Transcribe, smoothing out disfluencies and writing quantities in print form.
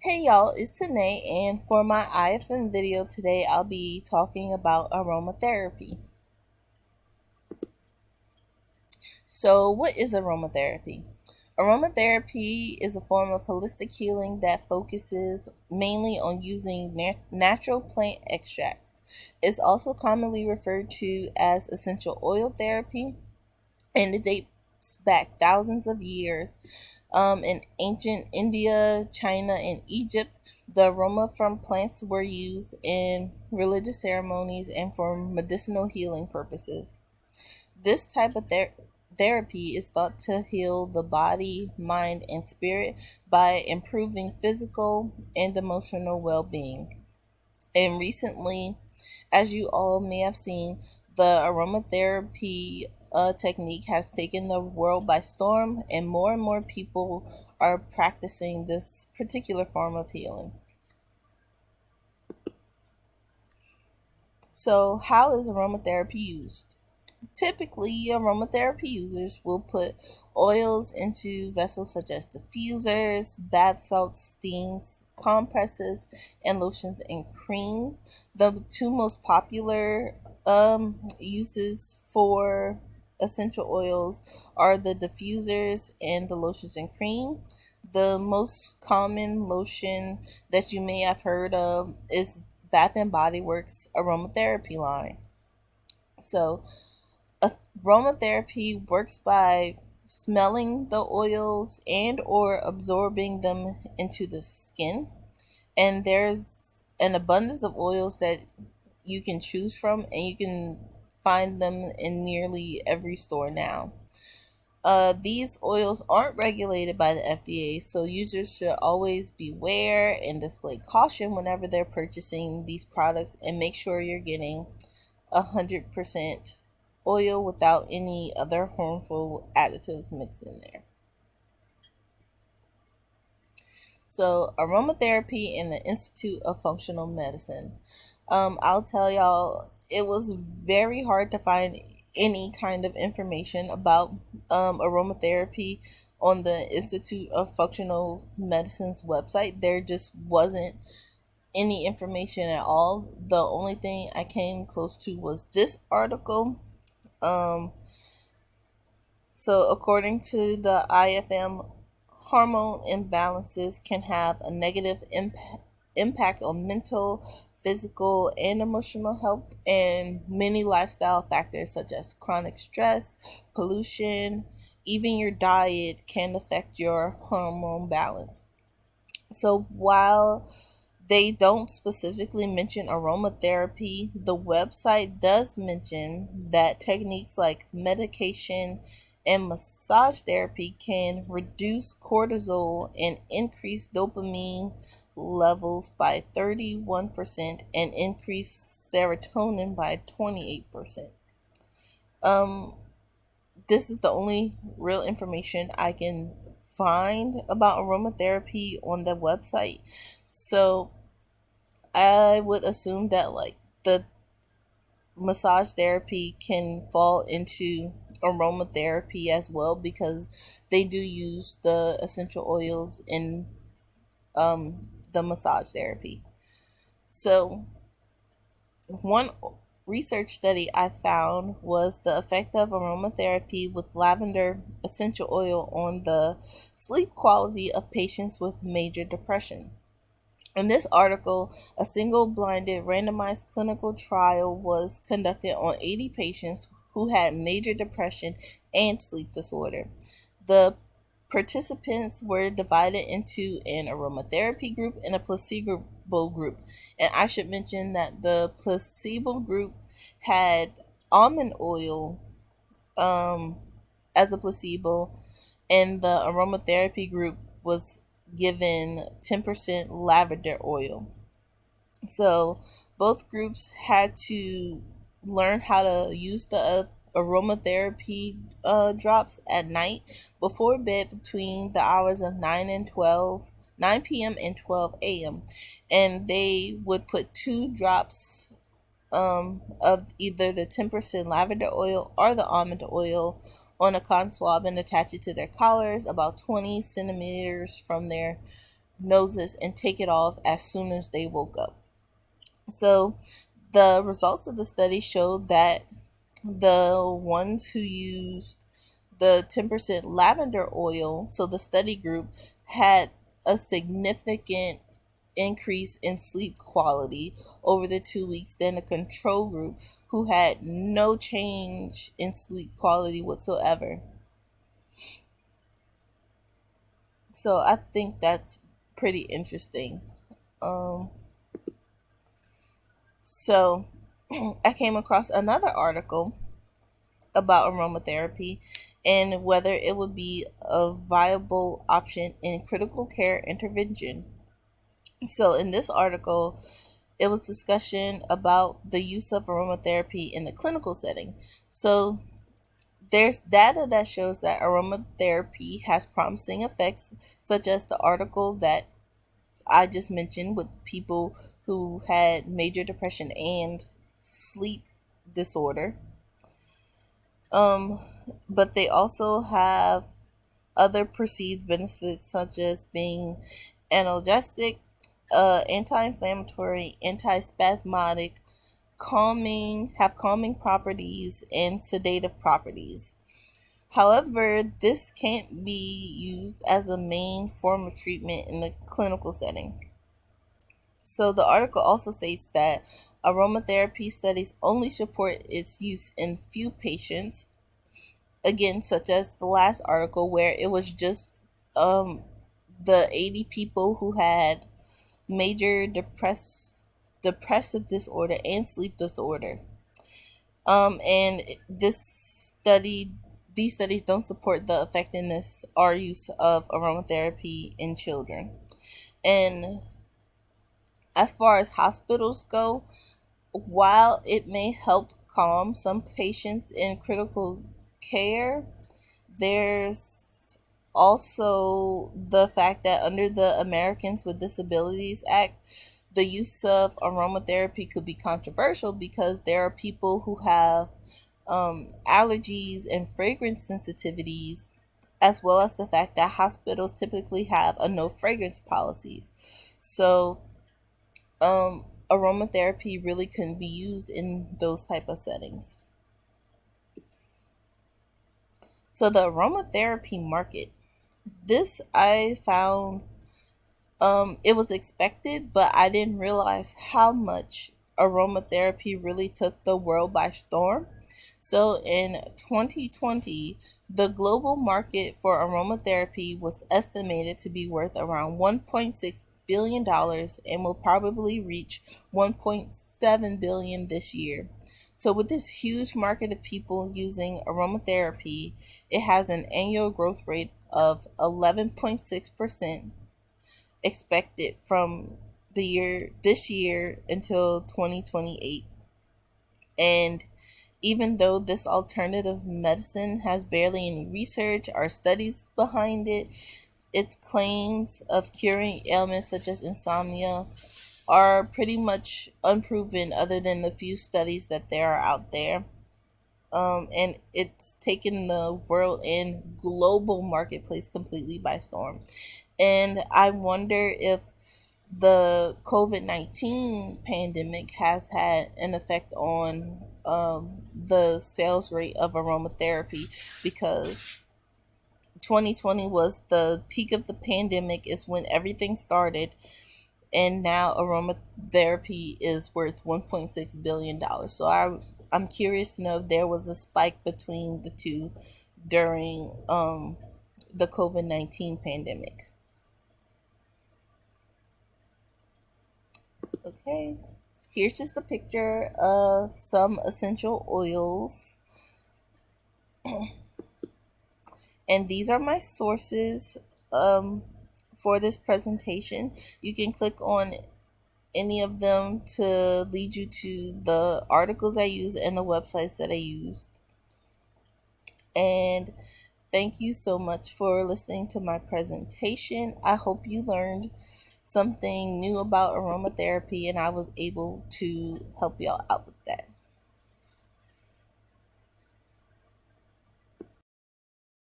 Hey y'all, it's Tanae, and for my IFM video today, I'll be talking about aromatherapy. So, what is aromatherapy? Aromatherapy is a form of holistic healing that focuses mainly on using natural plant extracts. It's also commonly referred to as essential oil therapy, and it dates back thousands of years. In ancient India, China, and Egypt, the aroma from plants were used in religious ceremonies and for medicinal healing purposes. This type of therapy is thought to heal the body, mind, and spirit by improving physical and emotional well being. And recently, as you all may have seen, the aromatherapy technique has taken the world by storm, and more people are practicing this particular form of healing. So, how is aromatherapy used? Typically, aromatherapy users will put oils into vessels such as diffusers, bath salts, steams, compresses, and lotions and creams. The two most popular uses for essential oils are the diffusers and the lotions and cream. The most common lotion that you may have heard of is Bath and Body Works aromatherapy line. So, aromatherapy works by smelling the oils and or absorbing them into the skin. And there's an abundance of oils that you can choose from, and you can find them in nearly every store now. These oils aren't regulated by the FDA, so users should always beware and display caution whenever they're purchasing these products, and make sure you're getting 100% oil without any other harmful additives mixed in there. So, aromatherapy and the Institute of Functional Medicine. I'll tell y'all, it was very hard to find any kind of information about aromatherapy on the Institute of Functional Medicine's website. There just wasn't any information at all. The only thing I came close to was this article. Um, so, according to the IFM, hormone imbalances can have a negative impact on mental, physical, and emotional health, and many lifestyle factors such as chronic stress, pollution, even your diet can affect your hormone balance. So, while they don't specifically mention aromatherapy, the website does mention that techniques like medication and massage therapy can reduce cortisol and increase dopamine levels by 31% and increase serotonin by 28%. Um, this is the only real information I can find about aromatherapy on the website. So I would assume that like the massage therapy can fall into aromatherapy as well, because they do use the essential oils in the massage therapy. So, one research study I found was the effect of aromatherapy with lavender essential oil on the sleep quality of patients with major depression. In this article, a single blinded randomized clinical trial was conducted on 80 patients who had major depression and sleep disorder. The participants were divided into an aromatherapy group and a placebo group. And I should mention that the placebo group had almond oil um, as a placebo, and the aromatherapy group was given 10% lavender oil. So both groups had to learn how to use the aromatherapy drops at night before bed between the hours of 9 p.m. and 12 a.m. And they would put two drops of either the 10% lavender oil or the almond oil on a cotton swab and attach it to their collars about 20 centimeters from their noses and take it off as soon as they woke up. So the results of the study showed that the ones who used the 10% lavender oil, so the study group, had a significant increase in sleep quality over the 2 weeks than the control group, who had no change in sleep quality whatsoever. So I think that's pretty interesting. Um, so I came across another article about aromatherapy and whether it would be a viable option in critical care intervention. So in this article, it was discussion about the use of aromatherapy in the clinical setting. So there's data that shows that aromatherapy has promising effects, such as the article that I just mentioned with people who had major depression and sleep disorder. Um, but they also have other perceived benefits such as being analgesic, anti-inflammatory, antispasmodic, calming properties, and sedative properties. However, this can't be used as a main form of treatment in the clinical setting. So the article also states that aromatherapy studies only support its use in few patients, again, such as the last article where it was just um, the 80 people who had major depressive disorder and sleep disorder. And these studies don't support the effectiveness or use of aromatherapy in children. And as far as hospitals go, while it may help calm some patients in critical care, there's also the fact that under the Americans with Disabilities Act, the use of aromatherapy could be controversial because there are people who have allergies and fragrance sensitivities, as well as the fact that hospitals typically have a no fragrance policies. So, aromatherapy really couldn't be used in those type of settings. So, the aromatherapy market. This I found it was expected, but I didn't realize how much aromatherapy really took the world by storm. So in 2020, the global market for aromatherapy was estimated to be worth around $1.6 billion dollars and will probably reach 1.7 billion dollars this year. So with this huge market of people using aromatherapy, it has an annual growth rate of 11.6% expected from the year this year until 2028. And even though this alternative medicine has barely any research or studies behind it, its claims of curing ailments such as insomnia are pretty much unproven other than the few studies that there are out there. And it's taken the world and global marketplace completely by storm. And I wonder if the COVID-19 pandemic has had an effect on the sales rate of aromatherapy, because 2020 was the peak of the pandemic, is when everything started, and now aromatherapy is worth $1.6 billion dollars. So I'm curious to know if there was a spike between the two during the COVID-19 pandemic. Okay. Here's just a picture of some essential oils. And these are my sources for this presentation. You can click on any of them to lead you to the articles I use and the websites that I used. And thank you so much for listening to my presentation. I hope you learned something new about aromatherapy and I was able to help y'all out with that.